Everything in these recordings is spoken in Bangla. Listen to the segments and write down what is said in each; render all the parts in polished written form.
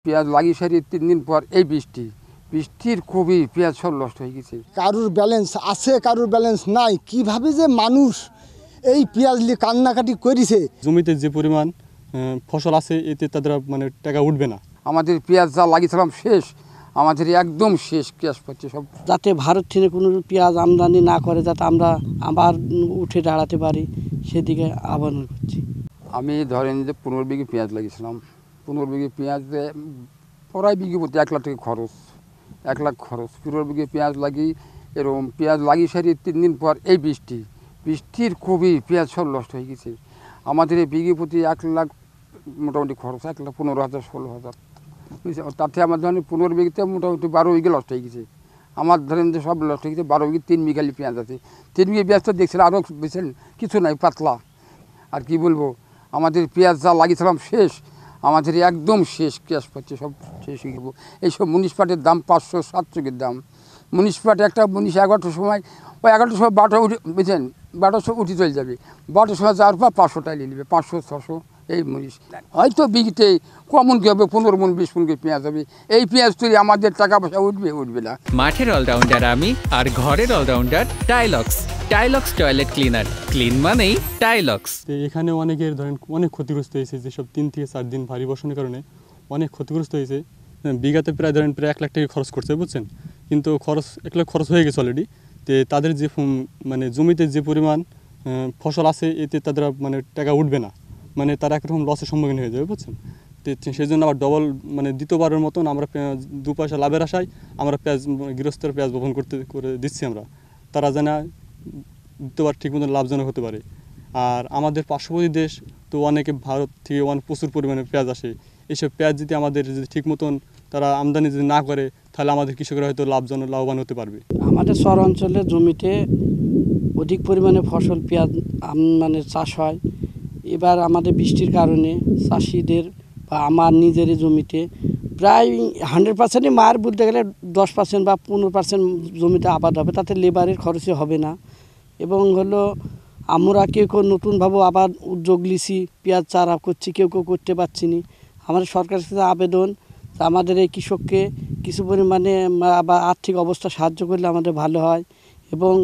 পেঁয়াজ লাগিয়ে সারি 3 দিন পর এই বৃষ্টির খুবই পেঁয়াজ সব নষ্ট হয়ে গেছে। কারুর ব্যালেন্স আছে, কারুর ব্যালেন্স নাই। কিভাবে যে মানুষ এই পেঁয়াজ নিয়ে কান্নাকাটি করেছে। জমিতে যে পরিমাণ ফসল আছে এতে তাদের টাকা উঠবে না। আমাদের পেঁয়াজ যা লাগিয়েছিলাম শেষ, আমাদের একদম শেষ ক্যাশ পাচ্ছে সব। যাতে ভারত থেকে কোনো পেঁয়াজ আমদানি না করে, যাতে আমরা আবার উঠে দাঁড়াতে পারি, সেদিকে আহ্বান করছি। আমি ধরেন যে 15 বিঘে পেঁয়াজ লাগিয়েছিলাম। 15 বিঘে পেঁয়াজে প্রায় বিঘে প্রতি 1 লাখ টাকা খরচ, 1 লাখ খরচ। 15 বিঘে পেঁয়াজ লাগিয়ে এরকম পেঁয়াজ লাগিয়ে সারি 3 দিন পর এই বৃষ্টির খুবই পেঁয়াজ সব নষ্ট হয়ে গেছে। আমাদের এই বিঘে প্রতি 1 লাখ মোটামুটি খরচ 1,15,000 16,000, বুঝছেন। তাতে আমার ধরেন 15 বিঘেতে মোটামুটি 12 বিঘে নষ্ট হয়ে গেছে। আমার ধরেন যে সব নষ্ট হয়ে গেছে। 12 বিঘে 3 বিঘালি পেঁয়াজ আছে। 3 বিঘে পেঁয়াজটা দেখছিলাম আরও বুঝছেন কিছু নাই, পাতলা। আর কি বলবো, আমাদের পেঁয়াজ যা লাগিয়েছিলাম শেষ, আমাদের একদম শেষ ক্যাশ পাচ্ছে সব শেষ হয়ে গেল। এইসব মুনিশ পাটের দাম 500-700 দাম। মুনিশ পাট একটা মুনিশ 11টার সময়, ওই 11টার সময় 12টা উঠে বুঝছেন, 12টার সময় উঠে চলে যাবে। 12টার সময় যাওয়ার পর 500 টাকা নিয়ে নেবে, 500-600 এই মুনিশ। হয়তো বিঘিতে কমন কী হবে, 15 মন 20 মন করে পেঁয়াজ হবে। এই পেঁয়াজ তৈরি আমাদের টাকা পয়সা উঠবে না। মাঠের অলরাউন্ডার আমি, আর ঘরের allrounder Tylox. Tylox toilet cleaner, clean মানেই টাইলক্স। এখানে অনেকের ধরেন অনেক ক্ষতিগ্রস্ত হয়েছে, যেসব 3 থেকে 4 দিন ভারী বর্ষণের কারণে অনেক ক্ষতিগ্রস্ত হয়েছে। বিঘাতে প্রায় 1 লাখ টাকা খরচ করছে, বুঝছেন। কিন্তু 1 লাখ খরচ হয়ে গেছে অলরেডি। তো তাদের যে জমিতে যে পরিমাণ ফসল আছে এতে তাদের টাকা উঠবে না, তারা একরকম লসের সম্মুখীন হয়ে যাবে, বুঝছেন। তো সেই জন্য আবার ডবল দ্বিতীয়বারের মতন আমরা 2 পয়সা লাভের আশায় আমরা পেঁয়াজ গৃহস্থের পেঁয়াজ বপন করে দিচ্ছি আমরা। তারা যেন দ্বিতীয়বার ঠিক মতন লাভজনক হতে পারে। আর আমাদের পার্শ্ববর্তী দেশ তো অনেকে ভারত থেকে প্রচুর পরিমাণে পেঁয়াজ আসে। এইসব পেঁয়াজ যদি আমাদের যদি ঠিক মতন তারা আমদানি যদি না করে, তাহলে আমাদের কৃষকরা হয়তো লাভবান হতে পারবে। আমাদের শহর অঞ্চলের জমিতে অধিক পরিমাণে ফসল পেঁয়াজ চাষ হয়। এবার আমাদের বৃষ্টির কারণে চাষিদের বা আমার নিজের জমিতে প্রায় 100%ই মার বলতে গেলে 10% বা 15% জমিতে আবাদ হবে, তাতে লেবারের খরচই হবে না। এবং হলো আমরা কেউ নতুনভাবে আবার উদ্যোগ নিছি, পেঁয়াজ চারা করছি, কেউ করতে পারছি না। আমাদের সরকারের সাথে আবেদন, আমাদের এই কৃষককে কিছু পরিমাণে বা আর্থিক অবস্থা সাহায্য করলে আমাদের ভালো হয়। এবং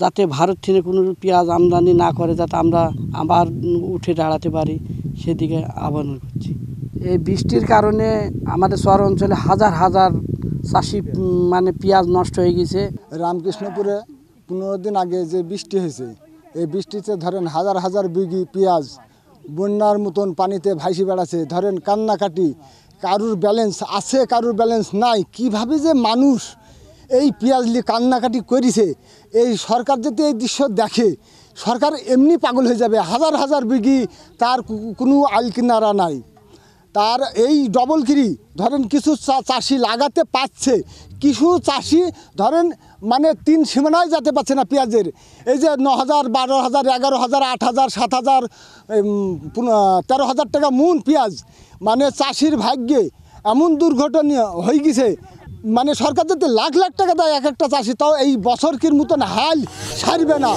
যাতে ভারত থেকে কোনো পেঁয়াজ আমদানি না করে, যাতে আমরা আবার উঠে দাঁড়াতে পারি, সেদিকে আহ্বান করছি। এই বৃষ্টির কারণে আমাদের শহর অঞ্চলে হাজার হাজার চাষি পেঁয়াজ নষ্ট হয়ে গেছে। রামকৃষ্ণপুরে 15 দিন আগে যে বৃষ্টি হয়েছে, এই বৃষ্টিতে ধরেন হাজার হাজার বিঘি পেঁয়াজ বন্যার মতন পানিতে ভাসি বেড়াচ্ছে। ধরেন কান্নাকাটি, কারুর ব্যালেন্স আছে, কারুর ব্যালেন্স নাই। কিভাবে যে মানুষ এই পেঁয়াজ নিয়ে কান্নাকাটি করেছে, এই সরকার যদি এই দৃশ্য দেখে, সরকার এমনি পাগল হয়ে যাবে। হাজার হাজার বিঘি, তার কোনো আইল কিনারা নাই। তার এই ডবলগিরি ধরেন কিছু চাষি লাগাতে পারছে, কিছু চাষি ধরেন 3 সীমানায় যেতে পারছে না পেঁয়াজের। এই যে 9,000, 12,000, 11,000, 8,000, 7,000, 13,000 টাকা মন পেঁয়াজ, চাষির ভাগ্যে এমন দুর্ঘটনা হয়ে গেছে। সরকার যদি লাখ লাখ টাকা দেয় এক একটা চাষি, তাও এই বছরকির মতন হাল সারবে না।